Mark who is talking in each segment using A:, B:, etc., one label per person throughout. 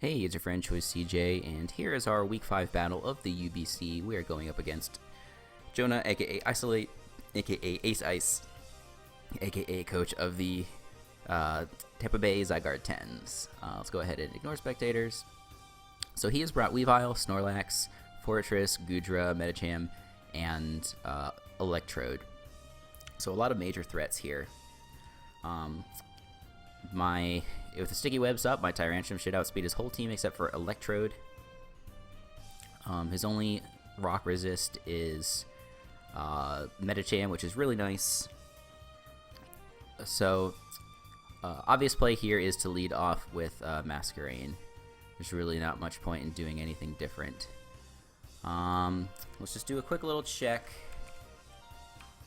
A: Hey, it's your friend Choice CJ, and here is our Week 5 battle of the UBC. We are going up against Jonah, aka Iceolate, aka Ace Ice, aka coach of the Tampa Bay Zygarde 10's. Let's go ahead and ignore spectators. So he has brought Weavile, Snorlax, Fortress, Goodra, Medicham, and Electrode. So a lot of major threats here. With the sticky webs up, my Tyrantrum should outspeed his whole team except for Electrode. His only rock resist is Medicham, which is really nice. So obvious play here is to lead off with Masquerain. There's really not much point in doing anything different. Let's just do a quick little check.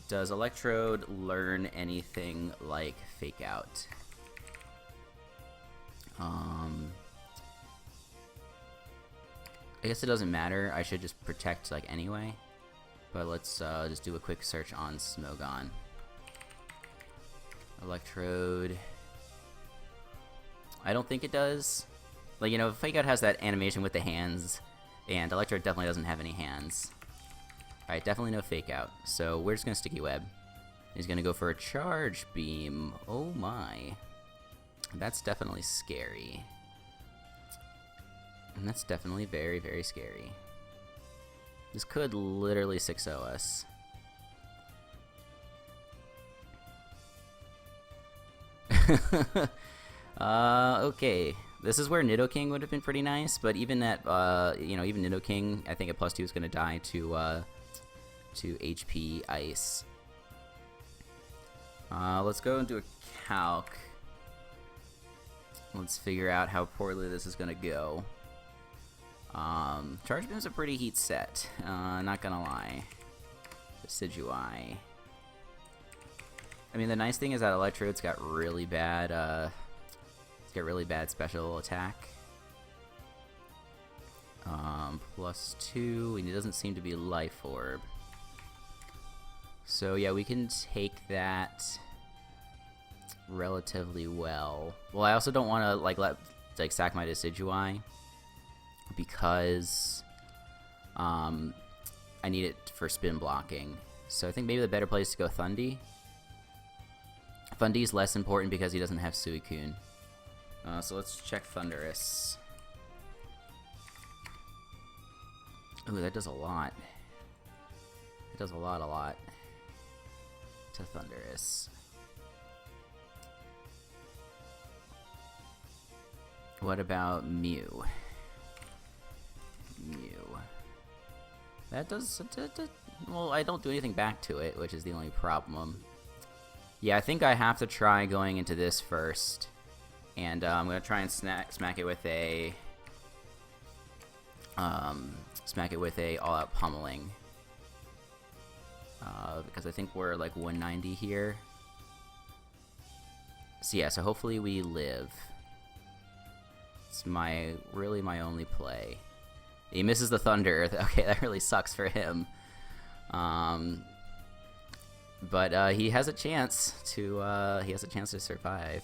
A: Does Electrode learn anything like Fake Out? I guess it doesn't matter. I should just protect like anyway. But let's just do a quick search on Smogon. Electrode. I don't think it does. Like, you know, Fake Out has that animation with the hands, and Electrode definitely doesn't have any hands. Alright, definitely no Fake Out. So we're just gonna Sticky Web. He's gonna go for a Charge Beam. Oh my. That's definitely scary. And that's definitely very, very scary. This could literally 6-0 us. Okay. This is where Nidoking would have been pretty nice, but even at, even Nidoking, I think at +2 is going to die to HP Ice. Let's go and do a calc. Let's figure out how poorly this is gonna go. Charge Beam's a pretty heat set, not gonna lie. Decidueye. I mean, the nice thing is that Electrode's got really bad, special attack. +2, and he doesn't seem to be Life Orb. So yeah, we can take that relatively well. Well, I also don't want to sack my Decidueye because I need it for spin blocking. So I think maybe the better place is to go Thundy. Thundy's less important because he doesn't have Suicune. So let's check Thundurus. Ooh, that does a lot. It does a lot to Thundurus. What about Mew? That does... well, I don't do anything back to it, which is the only problem. Yeah, I think I have to try going into this first. And I'm going to try and smack it with a... all-out pummeling. Because I think we're like 190 here. So yeah, so hopefully we live. It's really my only play. He misses the Thunder. Okay, that really sucks for him. But he has a chance to survive.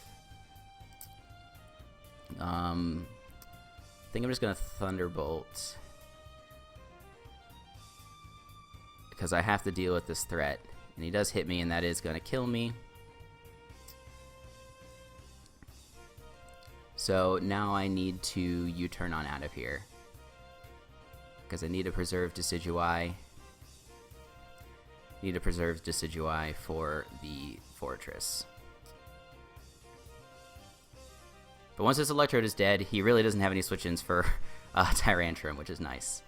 A: I think I'm just gonna Thunderbolt because I have to deal with this threat, and he does hit me, and that is gonna kill me. So now I need to U-turn on out of here because I need to preserve Decidueye. Need to preserve Decidueye for the Fortress. But once this Electrode is dead, he really doesn't have any switch-ins for Tyrantrum, which is nice.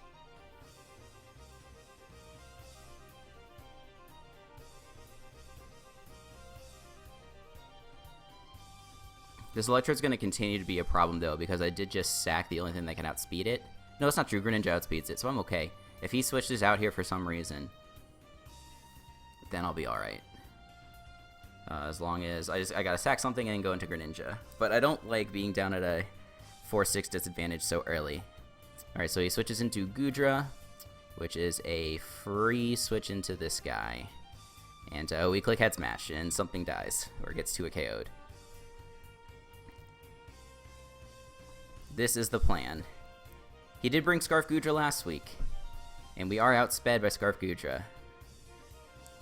A: This Electrode's going to continue to be a problem, though, because I did just sack the only thing that can outspeed it. No, it's not true. Greninja outspeeds it, so I'm okay. If he switches out here for some reason, then I'll be alright. As long as I gotta sack something and then go into Greninja. But I don't like being down at a 4-6 disadvantage so early. Alright, so he switches into Goodra, which is a free switch into this guy. And we click Head Smash, and something dies, or gets 2 KO'd. This is the plan. He did bring Scarf Gudra last week, and we are outsped by Scarf Gudra.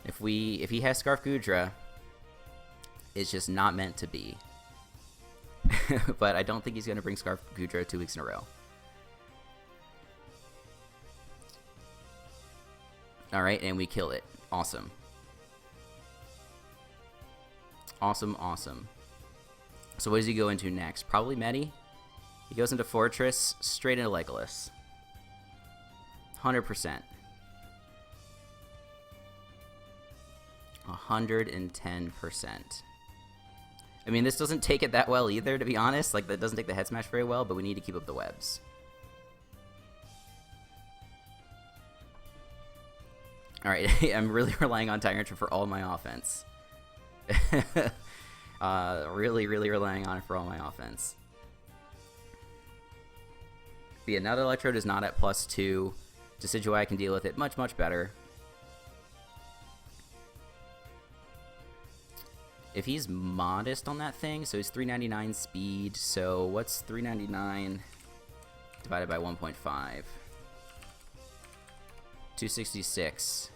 A: If he has Scarf Gudra, it's just not meant to be. But I don't think he's going to bring Scarf Gudra 2 weeks in a row. Alright, and we kill it. Awesome. Awesome, awesome. So what does he go into next? Probably Medi? He goes into Fortress, straight into Legolas. 100%. 110%. I mean, this doesn't take it that well either, to be honest. Like, that doesn't take the head smash very well, but we need to keep up the webs. Alright, I'm really relying on Tyrantrum for all my offense. Really relying on it for all my offense. But yeah, now that Electrode is not at +2, Decidueye can deal with it much better. If he's modest on that thing, so he's 399 speed, so what's 399 divided by 1.5? 266.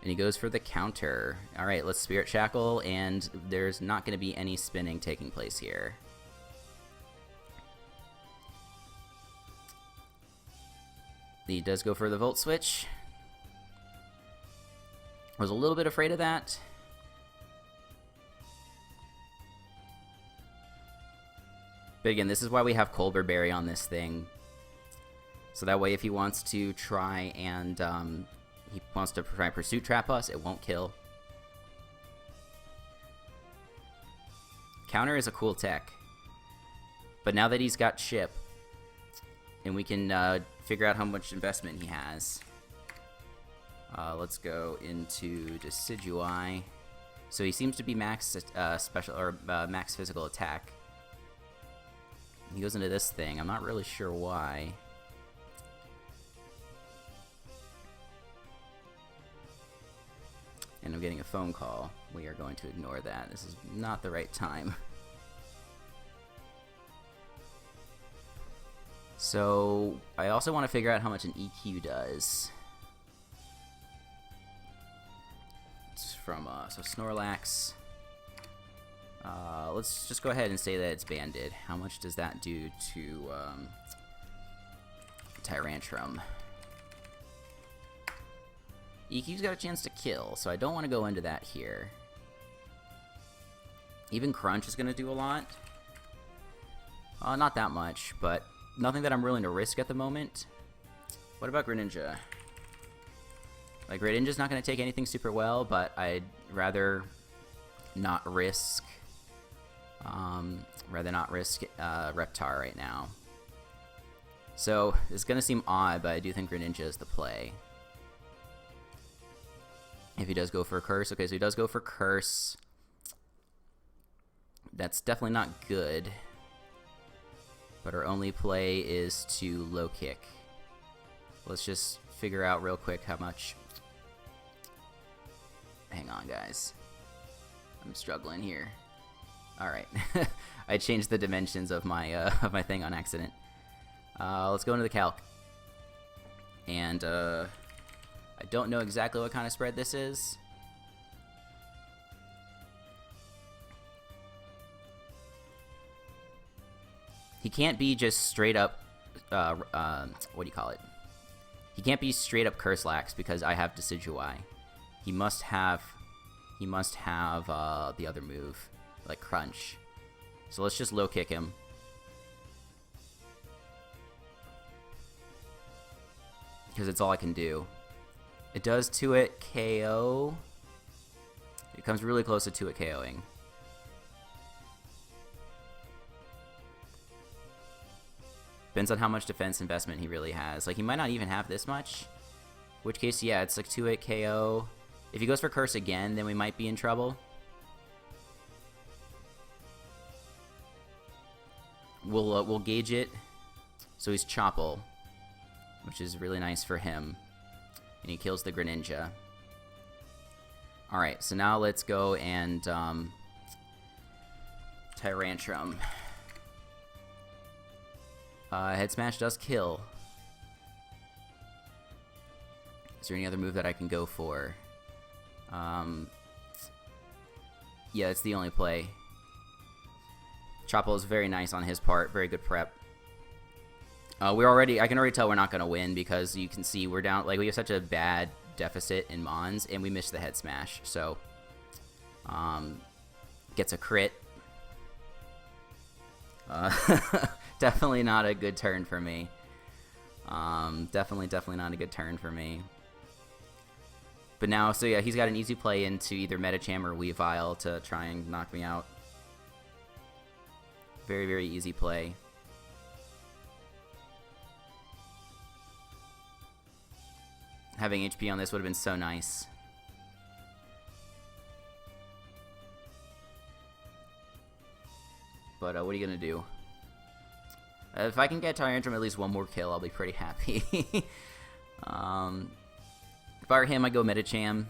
A: And he goes for the counter. Alright, let's Spirit Shackle, and there's not going to be any spinning taking place here. He does go for the Volt Switch. I was a little bit afraid of that. But again, this is why we have Colbur Berry on this thing. So that way if he wants to try and Pursuit Trap us, it won't kill. Counter is a cool tech. But now that he's got Chip, and we can figure out how much investment he has. Let's go into Decidueye. So he seems to be max max physical attack. He goes into this thing. I'm not really sure why. And I'm getting a phone call. We are going to ignore that. This is not the right time. So I also want to figure out how much an EQ does. From so Snorlax. Let's just go ahead and say that it's banded. How much does that do to Tyrantrum? EQ's got a chance to kill, so I don't want to go into that here. Even Crunch is going to do a lot. Not that much, but nothing that I'm willing to risk at the moment. What about Greninja? Like, Greninja's not going to take anything super well, but I'd rather not risk Reptar right now. So it's going to seem odd, but I do think Greninja is the play. If he does go for a Curse. Okay, so he does go for Curse. That's definitely not good. But our only play is to low kick. Let's just figure out real quick how much. Hang on, guys. I'm struggling here. Alright. I changed the dimensions of my my thing on accident. Let's go into the calc. And I don't know exactly what kind of spread this is. He can't be just straight up what do you call it? He can't be straight up Curselax because I have Decidueye. He must have the other move, like Crunch. So let's just low kick him. Because it's all I can do. It does 2-hit KO. It comes really close to 2-hit KOing. Depends on how much defense investment he really has. Like, he might not even have this much. In which case, yeah, it's like 2-hit KO. If he goes for Curse again, then we might be in trouble. We'll gauge it. So he's Chople, which is really nice for him. And he kills the Greninja. Alright, so now let's go and Tyrantrum. Head Smash does kill. Is there any other move that I can go for? Yeah, it's the only play. Chopple is very nice on his part. Very good prep. I can already tell we're not going to win because you can see we're down. Like, we have such a bad deficit in Mons, and we missed the Head Smash. So, gets a crit. Definitely not a good turn for me. Definitely not a good turn for me. But now, so yeah, he's got an easy play into either Medicham or Weavile to try and knock me out. Very, very easy play. Having HP on this would have been so nice. But what are you going to do? If I can get Tyrantrum at least one more kill, I'll be pretty happy. If I were him, I'd go Medicham.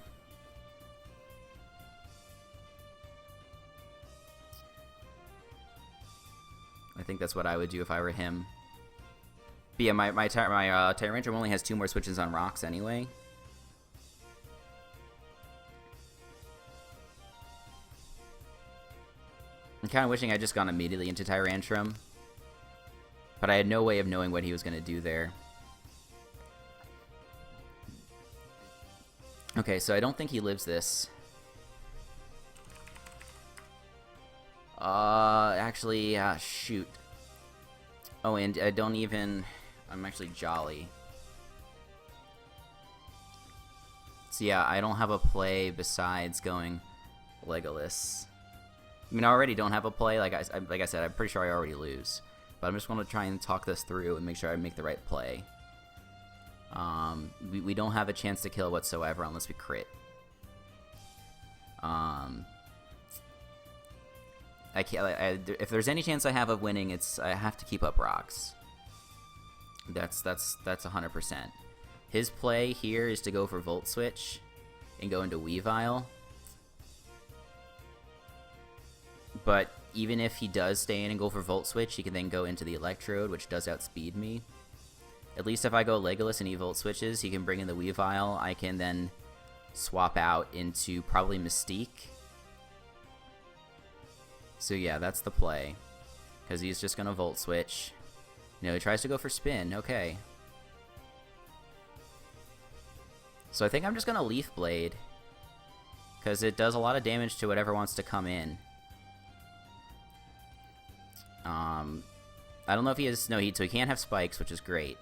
A: I think that's what I would do if I were him. But yeah, my Tyrantrum only has 2 more switches on rocks anyway. I'm kind of wishing I'd just gone immediately into Tyrantrum. But I had no way of knowing what he was going to do there. Okay, so I don't think he lives this. Actually, shoot. Oh, and I don't even... I'm actually Jolly. So yeah, I don't have a play besides going Legolas. I mean, I already don't have a play. Like I said, I'm pretty sure I already lose. But I'm just going to try and talk this through and make sure I make the right play. We don't have a chance to kill whatsoever unless we crit. I can't. If there's any chance I have of winning, I have to keep up rocks. That's 100%. His play here is to go for Volt Switch and go into Weavile. But even if he does stay in and go for Volt Switch, he can then go into the Electrode, which does outspeed me. At least if I go Legolas and he Volt Switches, he can bring in the Weavile. I can then swap out into probably Mystique. So yeah, that's the play. Because he's just going to Volt Switch. No, he tries to go for Spin. Okay. So I think I'm just going to Leaf Blade. Because it does a lot of damage to whatever wants to come in. I don't know if he has... No, so he can't have Spikes, which is great.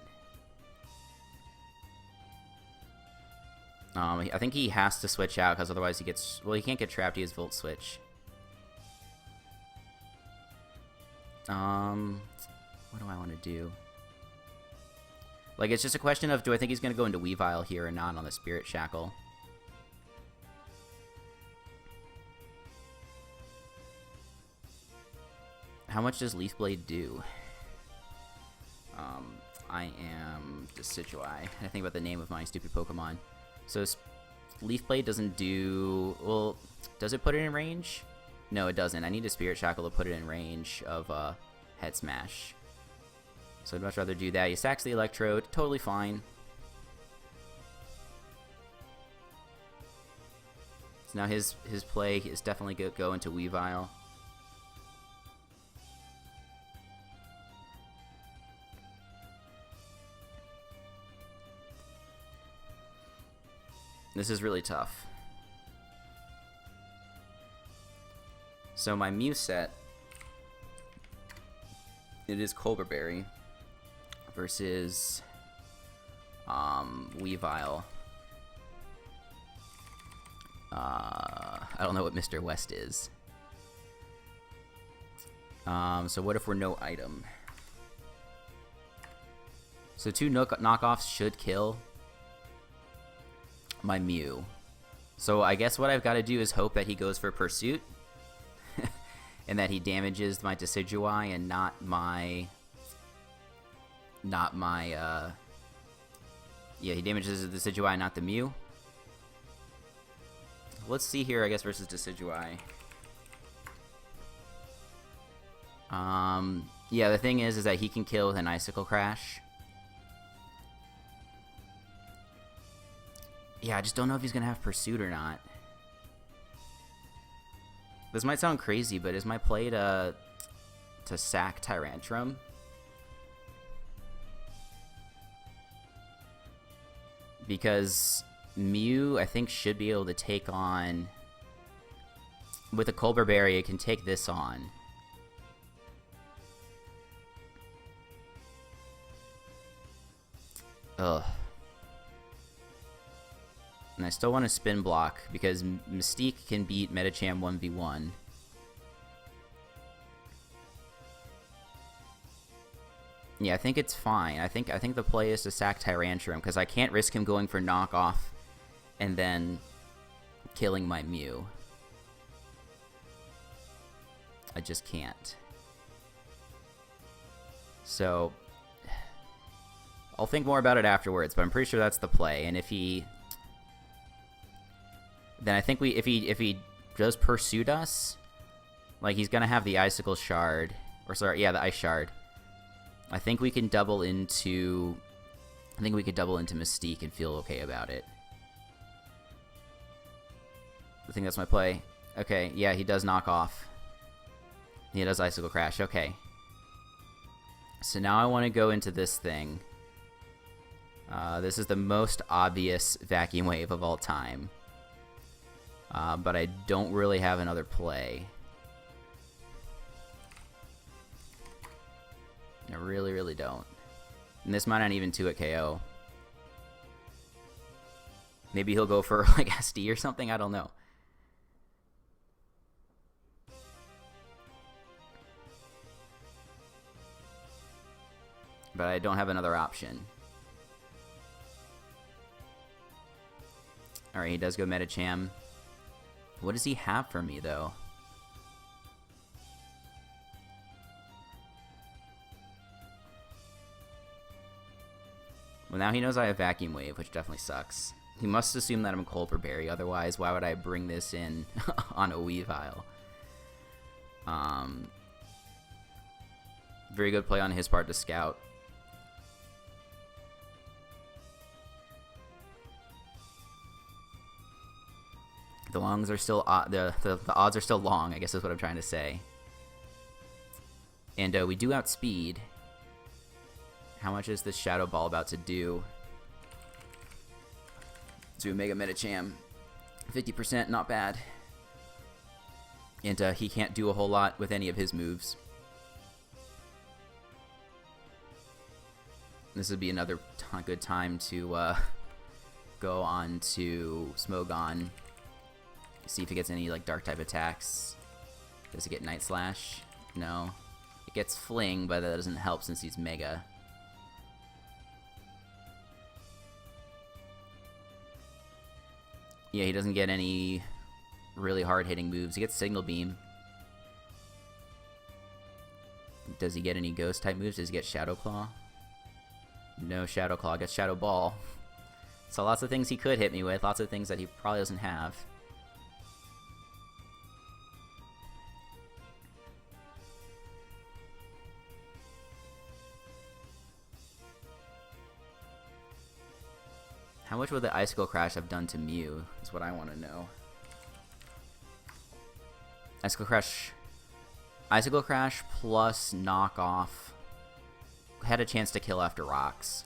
A: I think he has to switch out, because otherwise he gets... Well, he can't get trapped. He has Volt Switch. What do I want to do? Like, it's just a question of, do I think he's going to go into Weavile here or not on the Spirit Shackle? How much does Leaf Blade do? I am Decidueye. I think about the name of my stupid Pokemon. So Leaf Blade doesn't do... Well, does it put it in range? No, it doesn't. I need a Spirit Shackle to put it in range of Head Smash. So I'd much rather do that. He sacks the Electrode. Totally fine. So now his play is definitely go into Weavile. This is really tough. So my Mew set, it is Colbur Berry versus Weavile. I don't know what Mr. West is. So what if we're no item? So 2 knockoffs should kill my Mew. So I guess what I've got to do is hope that he goes for Pursuit. And that he damages my Decidueye and not my... yeah, he damages the Decidueye, not the Mew. Let's see here, I guess, versus Decidueye. Yeah, the thing is that he can kill with an Icicle Crash. Yeah, I just don't know if he's gonna have Pursuit or not. This might sound crazy, but is my play to sack Tyrantrum? Because Mew, I think, should be able to take on... With a Colbur Berry, it can take this on. Ugh. And I still want to Spin Block, because Mystique can beat Medicham 1v1. Yeah, I think it's fine. I think the play is to sack Tyrantrum, because I can't risk him going for knockoff and then killing my Mew. I just can't. So I'll think more about it afterwards, but I'm pretty sure that's the play. And if he, then I think if he does Pursuit us, like, he's gonna have the Icicle Shard, or sorry, yeah, the Ice Shard. I think we can double into... I think we could double into Mystique and feel okay about it. I think that's my play. Okay, yeah, he does knock off. He does Icicle Crash, okay. So now I want to go into this thing. This is the most obvious Vacuum Wave of all time. But I don't really have another play. I really, really don't. And this might not even 2-hit KO. Maybe he'll go for, like, SD or something? I don't know. But I don't have another option. Alright, he does go Medicham. What does he have for me, though? Well, now he knows I have Vacuum Wave, which definitely sucks. He must assume that I'm Colbur Berry, otherwise why would I bring this in on a Weavile? Very good play on his part to scout. The longs are still the odds are still long, I guess is what I'm trying to say. And we do outspeed. How much is this Shadow Ball about to do to Mega Medicham? 50%, not bad. And he can't do a whole lot with any of his moves. This would be another good time to go on to Smogon. See if he gets any, like, dark type attacks. Does he get Night Slash? No. It gets Fling, but that doesn't help since he's Mega. Yeah, he doesn't get any really hard-hitting moves. He gets Signal Beam. Does he get any Ghost-type moves? Does he get Shadow Claw? No Shadow Claw. Gets Shadow Ball. So lots of things he could hit me with. Lots of things that he probably doesn't have. How much would the Icicle Crash have done to Mew, is what I want to know. Icicle Crash plus Knockoff had a chance to kill after Rocks.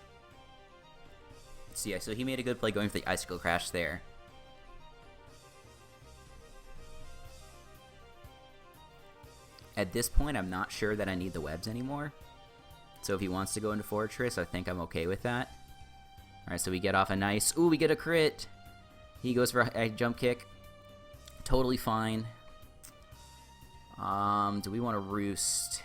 A: So yeah, so he made a good play going for the Icicle Crash there. At this point, I'm not sure that I need the webs anymore. So if he wants to go into Fortress, I think I'm okay with that. Alright, so we get off a nice... Ooh, we get a crit! He goes for a jump kick. Totally fine. Do we want to Roost?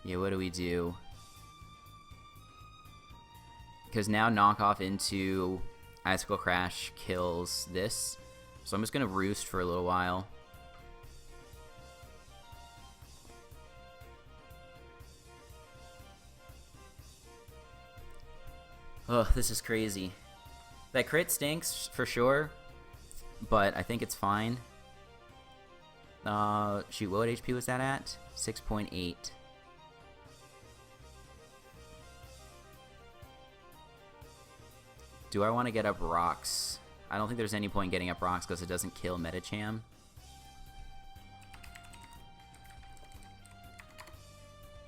A: Yeah, what do we do? Because now Knockoff into Icicle Crash kills this. So I'm just going to Roost for a little while. Ugh, this is crazy. That crit stinks, for sure. But I think it's fine. Shoot, what HP was that at? 6.8. Do I want to get up rocks? I don't think there's any point getting up rocks because it doesn't kill Medicham.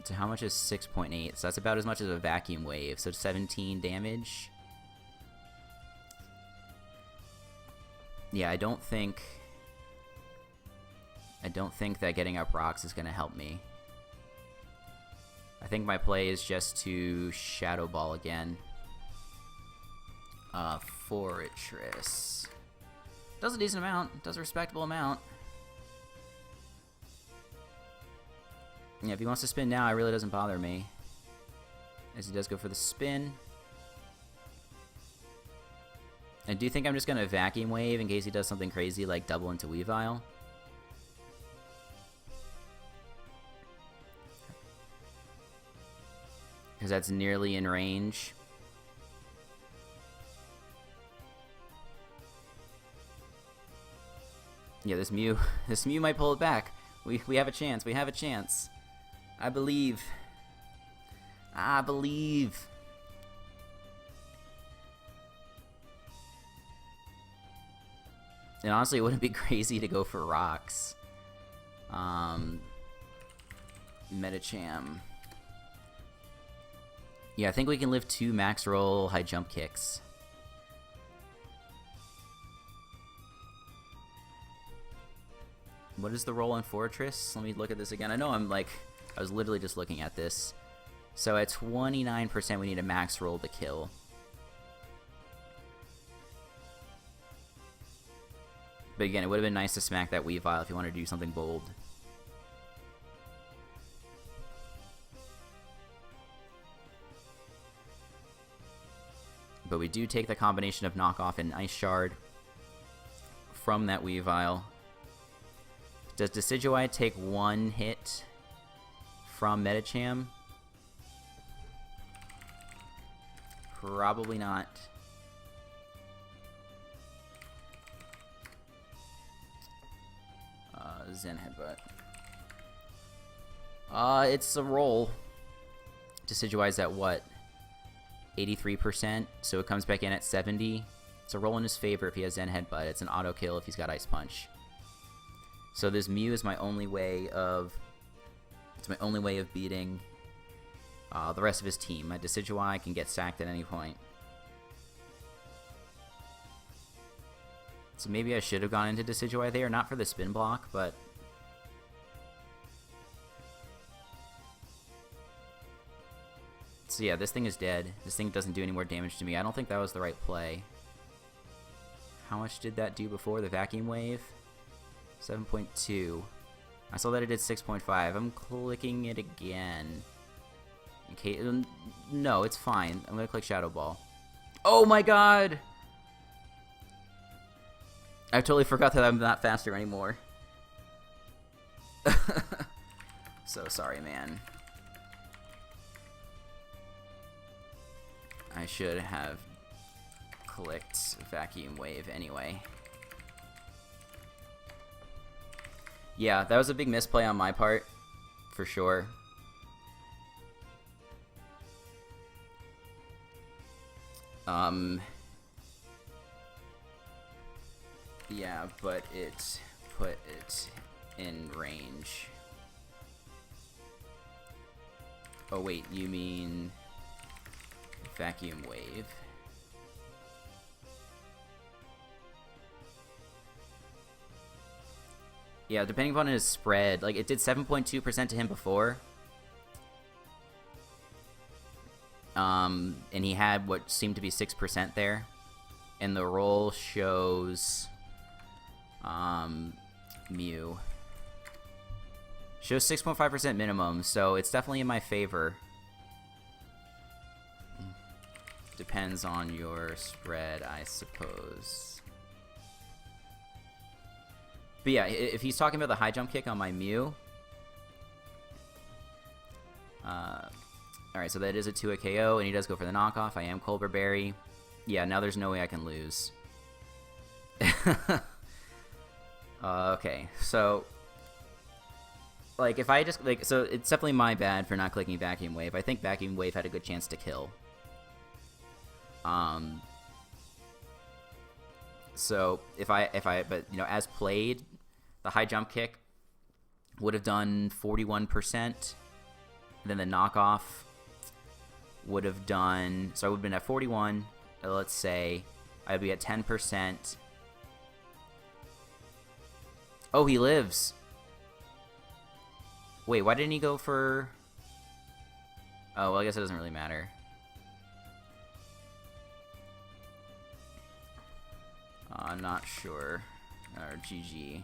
A: So how much is 6.8? So that's about as much as a vacuum wave. So 17 damage. Yeah, I don't think that getting up rocks is going to help me. I think my play is just to Shadow Ball again. Fortress. Does a decent amount. Does a respectable amount. Yeah, if he wants to spin now, it really doesn't bother me. As he does go for the spin. I do think I'm just going to Vacuum Wave in case he does something crazy like double into Weavile. Because that's nearly in range. Yeah, this Mew might pull it back. We have a chance. We have a chance. I believe. I believe. And honestly, it wouldn't be crazy to go for rocks. Medicham. Yeah, I think we can live 2 max roll high jump kicks. What is the roll on Fortress? Let me look at this again. I know I was literally just looking at this. So at 29%, we need a max roll to kill. But again, it would have been nice to smack that Weavile if you wanted to do something bold. But we do take the combination of knockoff and Ice Shard from that Weavile. Does Decidueye take 1 hit from Medicham? Probably not. Zen Headbutt. It's a roll. Decidueye's at what? 83%, so it comes back in at 70. It's a roll in his favor if he has Zen Headbutt. It's an auto kill if he's got Ice Punch. So this Mew is my only way of beating the rest of his team. My Decidueye can get sacked at any point. So maybe I should have gone into Decidueye there, not for the spin block, but so yeah, this thing is dead. This thing doesn't do any more damage to me. I don't think that was the right play. How much did that do before the Vacuum Wave? 7.2. I saw that it did 6.5. I'm clicking it again. Okay, no, it's fine. I'm gonna click Shadow Ball. Oh my god! I totally forgot that I'm not faster anymore. So sorry, man. I should have clicked Vacuum Wave anyway. Yeah, that was a big misplay on my part, for sure. Yeah, but it put it in range. Oh wait, you mean Vacuum Wave? Yeah, depending upon his spread, like it did 7.2% to him before. And he had what seemed to be 6% there. And the roll shows Mew. Shows 6.5% minimum, so it's definitely in my favor. Depends on your spread, I suppose. But yeah, if he's talking about the high jump kick on my Mew, Alright, so that is a 2-hit KO, and he does go for the knockoff. I am Colbur Berry. Yeah, now there's no way I can lose. Okay, so... Like, if I just... Like, so it's definitely my bad for not clicking Vacuum Wave. I think Vacuum Wave had a good chance to kill. So, but, you know, as played, the high jump kick would have done 41%. And then the knockoff would have done... So I would have been at 41. Let's say I'd be at 10%. Oh, he lives. Wait, why didn't he go for... Oh, well, I guess it doesn't really matter. I'm not sure. Or GG.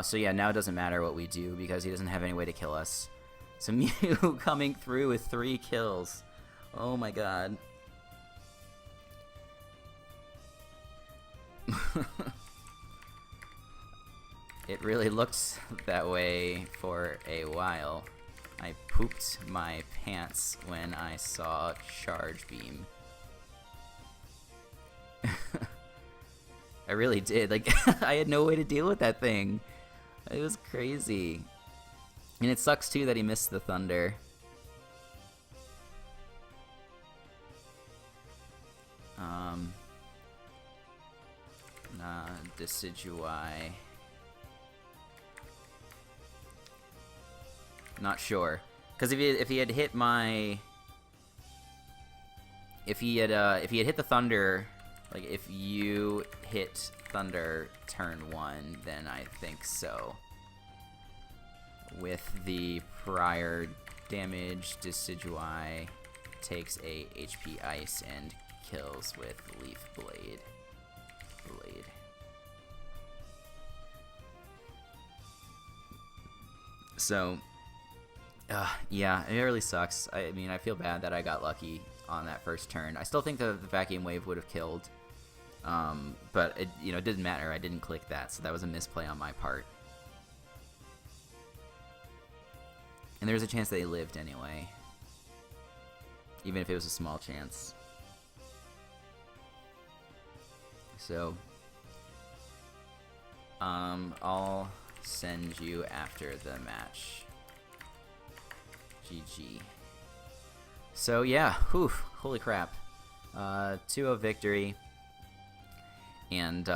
A: So yeah, now it doesn't matter what we do because he doesn't have any way to kill us. So Mew coming through with 3 kills. Oh my god. It really looked that way for a while. I pooped my pants when I saw Charge Beam. I really did. Like, I had no way to deal with that thing. It was crazy. And it sucks too that he missed the Thunder. Decidueye. Not sure, because if he had hit my, if he had hit the Thunder, like if you hit Thunder turn 1, then I think so. With the prior damage, Decidueye takes a HP Ice and kills with Leaf Blade. So, yeah, it really sucks. I mean, I feel bad that I got lucky on that first turn. I still think the Vacuum Wave would have killed, but it, you know, it didn't matter. I didn't click that, so that was a misplay on my part. And there's a chance that he lived anyway, even if it was a small chance. So, I'll send you after the match. GG. So yeah, whew, holy crap. 2-0 victory. And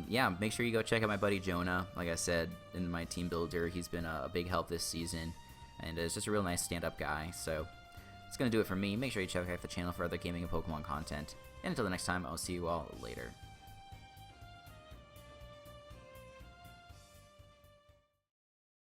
A: yeah, make sure you go check out my buddy Jonah. Like I said, in my team builder, he's been a big help this season. And is just a real nice stand-up guy. So that's going to do it for me. Make sure you check out the channel for other gaming and Pokemon content. And until the next time, I'll see you all later.